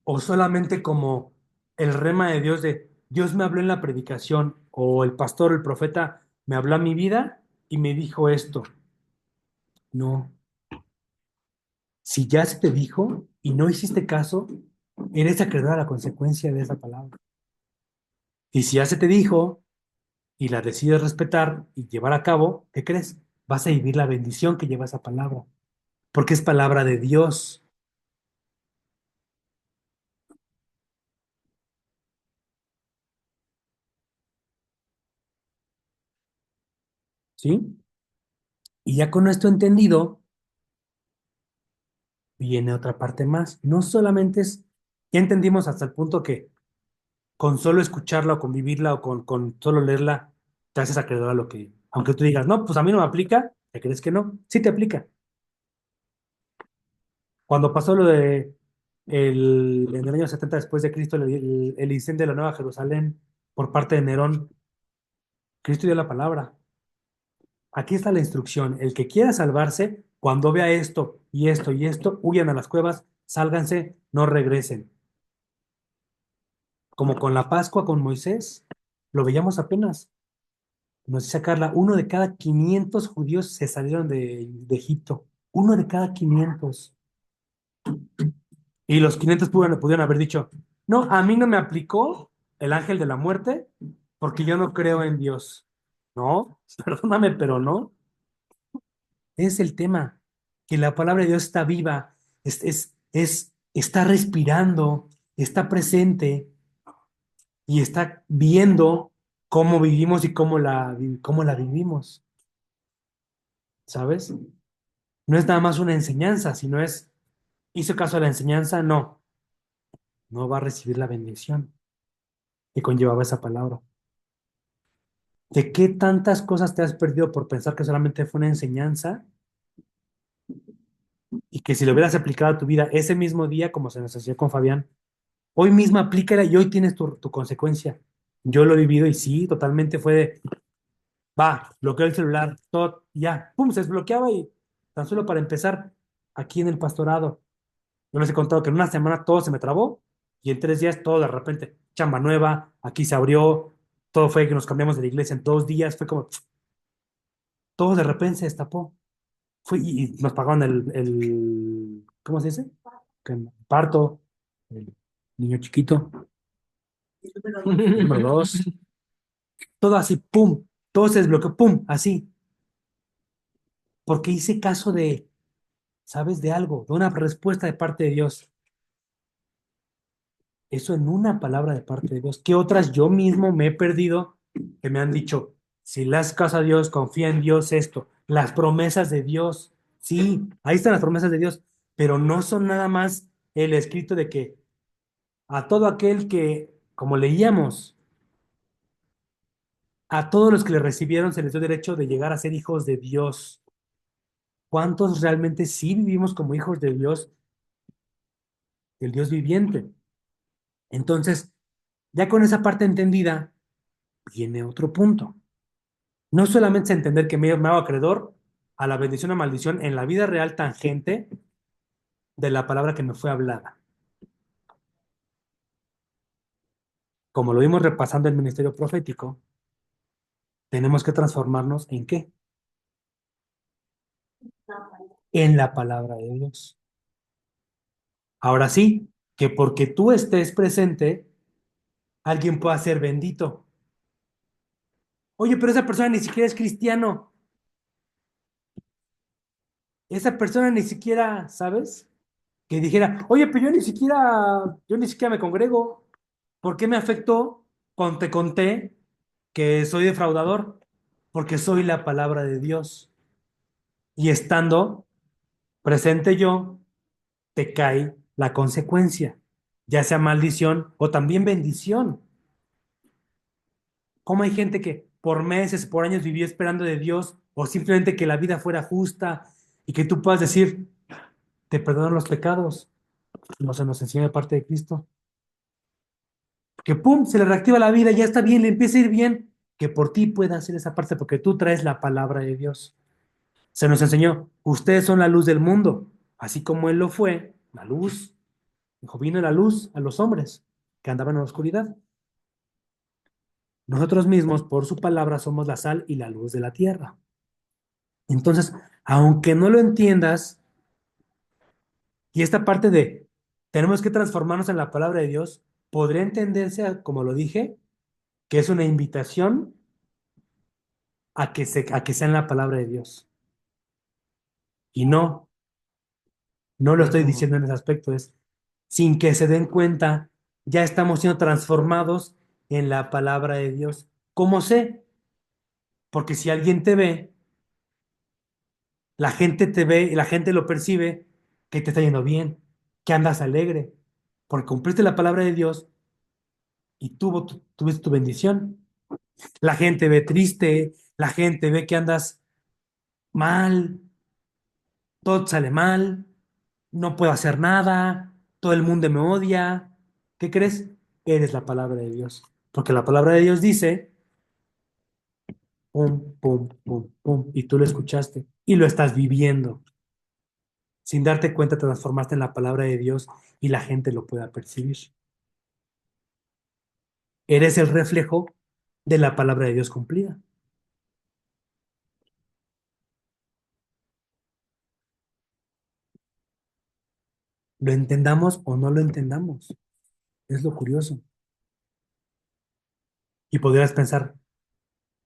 o solamente como el rema de Dios de Dios me habló en la predicación o el pastor o el profeta me habló a mi vida y me dijo esto. No, si ya se te dijo y no hiciste caso, eres acreedor a la consecuencia de esa palabra. Y si ya se te dijo y la decides respetar y llevar a cabo, ¿qué crees? Vas a vivir la bendición que lleva esa palabra, porque es palabra de Dios. ¿Sí? Y ya con esto entendido, viene otra parte más. No solamente ya entendimos hasta el punto que con solo escucharla o con vivirla o con solo leerla, te haces acreedor a lo que, aunque tú digas, no, pues a mí no me aplica, ¿te crees que no? Sí te aplica. Cuando pasó lo de en el año 70 después de Cristo, el incendio de la Nueva Jerusalén por parte de Nerón, Cristo dio la palabra. Aquí está la instrucción. El que quiera salvarse, cuando vea esto y esto y esto, huyan a las cuevas, sálganse, no regresen. Como con la Pascua con Moisés, lo veíamos apenas. Nos dice Carla, uno de cada 500 judíos se salieron de Egipto. Uno de cada 500. Y los 500 pudieron haber dicho, no, a mí no me aplicó el ángel de la muerte porque yo no creo en Dios. No, perdóname, pero no. Es el tema, que la palabra de Dios está viva, está respirando, está presente y está viendo cómo vivimos y cómo la vivimos, ¿sabes? No es nada más una enseñanza, sino hizo caso a la enseñanza, no va a recibir la bendición que conllevaba esa palabra. ¿De qué tantas cosas te has perdido por pensar que solamente fue una enseñanza y que si lo hubieras aplicado a tu vida ese mismo día, como se nos hacía con Fabián, hoy mismo aplícala y hoy tienes tu consecuencia? Yo lo he vivido y sí, totalmente fue de, va, bloqueó el celular, todo, ya, pum, se desbloqueaba y tan solo para empezar, aquí en el pastorado, yo les he contado que en una semana todo se me trabó y en 3 días todo de repente, chamba nueva, aquí se abrió, todo fue que nos cambiamos de la iglesia en 2 días, fue como, todo de repente se destapó. Y nos pagaron ¿cómo se dice? El parto, el niño chiquito, el número 2, todo así, pum, todo se desbloqueó, pum, así, porque hice caso de, ¿sabes? De algo, de una respuesta de parte de Dios. Eso en una palabra de parte de Dios. ¿Qué otras yo mismo me he perdido que me han dicho, si le haces caso a Dios, confía en Dios, esto, las promesas de Dios? Sí, ahí están las promesas de Dios, pero no son nada más el escrito de que a todo aquel que, como leíamos, a todos los que le recibieron se les dio derecho de llegar a ser hijos de Dios. ¿Cuántos realmente sí vivimos como hijos de Dios, del Dios viviente? Entonces, ya con esa parte entendida, viene otro punto. No solamente es entender que me hago acreedor a la bendición o maldición en la vida real tangente de la palabra que me fue hablada. Como lo vimos repasando el ministerio profético, tenemos que transformarnos ¿en qué? En la palabra de Dios. Ahora sí, que porque tú estés presente, alguien pueda ser bendito. Oye, pero esa persona ni siquiera es cristiano. Esa persona ni siquiera, ¿sabes? Que dijera, oye, pero yo ni siquiera me congrego. ¿Por qué me afectó cuando te conté que soy defraudador? Porque soy la palabra de Dios. Y estando presente yo, te cae la consecuencia, ya sea maldición o también bendición. ¿Cómo hay gente que por meses, por años vivió esperando de Dios o simplemente que la vida fuera justa y que tú puedas decir, te perdonan los pecados? No se nos enseña de parte de Cristo. Que pum, se le reactiva la vida, ya está bien, le empieza a ir bien, que por ti pueda hacer esa parte porque tú traes la palabra de Dios. Se nos enseñó, ustedes son la luz del mundo, así como Él lo fue, la luz. Dijo, vino la luz a los hombres que andaban en la oscuridad. Nosotros mismos, por su palabra, somos la sal y la luz de la tierra. Entonces, aunque no lo entiendas, y esta parte de tenemos que transformarnos en la palabra de Dios, podría entenderse, como lo dije, que es una invitación a que sea en la palabra de Dios. Y no lo estoy diciendo en ese aspecto, es sin que se den cuenta, ya estamos siendo transformados en la palabra de Dios. ¿Cómo sé? Porque si alguien te ve, la gente te ve y la gente lo percibe, que te está yendo bien, que andas alegre, porque cumpliste la palabra de Dios y tuviste tu bendición. La gente ve triste, la gente ve que andas mal, todo sale mal, no puedo hacer nada, todo el mundo me odia. ¿Qué crees? Eres la palabra de Dios. Porque la palabra de Dios dice, pum, pum, pum, pum, y tú lo escuchaste y lo estás viviendo. Sin darte cuenta, te transformaste en la palabra de Dios y la gente lo pueda percibir. Eres el reflejo de la palabra de Dios cumplida. Lo entendamos o no lo entendamos. Es lo curioso. Y podrías pensar,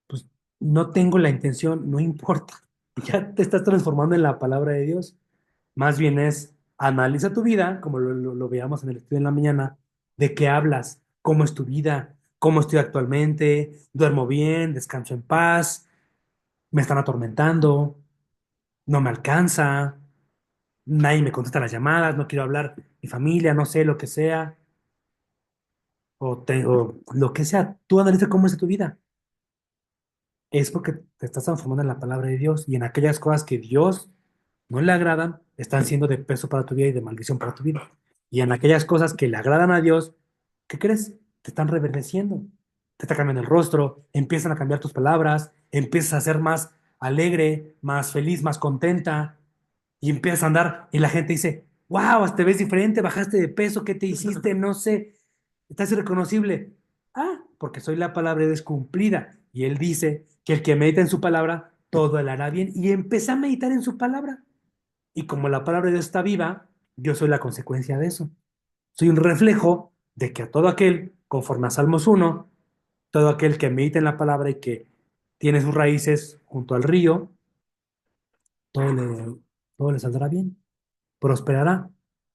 pues no tengo la intención, no importa. Ya te estás transformando en la palabra de Dios. Más bien es, analiza tu vida, como lo veíamos en el estudio en la mañana, de qué hablas, cómo es tu vida, cómo estoy actualmente, duermo bien, descanso en paz, me están atormentando, no me alcanza, nadie me contesta las llamadas, no quiero hablar, mi familia, no sé, lo que sea, o lo que sea, tú analiza cómo es tu vida. Es porque te estás transformando en la palabra de Dios y en aquellas cosas que Dios no le agradan, están siendo de peso para tu vida y de maldición para tu vida. Y en aquellas cosas que le agradan a Dios, ¿qué crees? Te están reverdeciendo, te está cambiando el rostro, empiezan a cambiar tus palabras, empiezas a ser más alegre, más feliz, más contenta, y empiezas a andar y la gente dice, wow, te ves diferente, bajaste de peso, ¿qué te hiciste? No sé, estás irreconocible. Ah, porque soy la palabra de Dios cumplida. Y él dice que el que medita en su palabra, todo le hará bien. Y empecé a meditar en su palabra. Y como la palabra de Dios está viva, yo soy la consecuencia de eso. Soy un reflejo de que a todo aquel, conforme a Salmos 1, todo aquel que medita en la palabra y que tiene sus raíces junto al río, todo le, todo le saldrá bien, prosperará.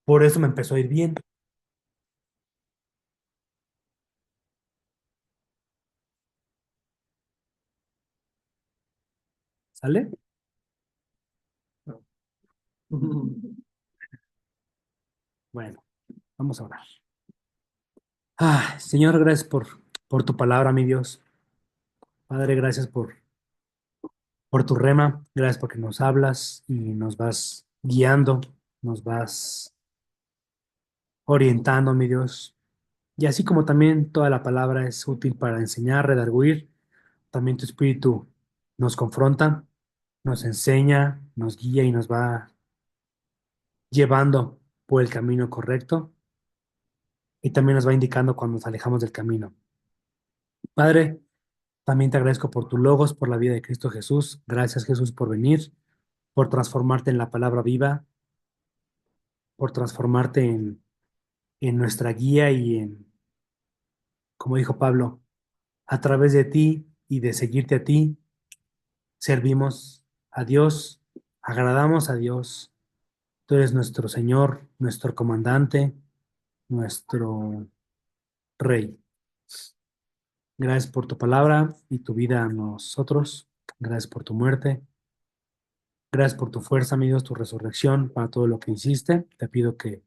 Por eso me empezó a ir bien. ¿Sale? Bueno, vamos a orar. Señor, gracias por tu palabra, mi Dios. Padre, gracias por tu rema. Gracias porque nos hablas y nos vas guiando, nos vas orientando, mi Dios. Y así como también toda la palabra es útil para enseñar, redarguir, también tu espíritu nos confronta, nos enseña, nos guía y nos va llevando por el camino correcto y también nos va indicando cuando nos alejamos del camino. Padre, también te agradezco por tu logos, por la vida de Cristo Jesús. Gracias, Jesús, por venir, por transformarte en la palabra viva, por transformarte en nuestra guía y en, como dijo Pablo, a través de ti y de seguirte a ti, servimos a Dios, agradamos a Dios. Tú eres nuestro Señor, nuestro comandante, nuestro Rey. Gracias por tu palabra y tu vida a nosotros. Gracias por tu muerte. Gracias por tu fuerza, mi Dios, tu resurrección, para todo lo que hiciste. Te pido que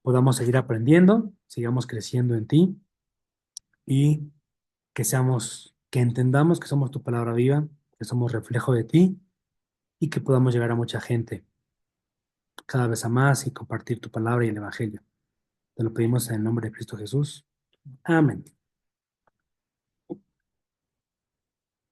podamos seguir aprendiendo, sigamos creciendo en ti y que entendamos que somos tu palabra viva, que somos reflejo de ti y que podamos llegar a mucha gente cada vez a más y compartir tu palabra y el Evangelio. Te lo pedimos en el nombre de Cristo Jesús. Amén.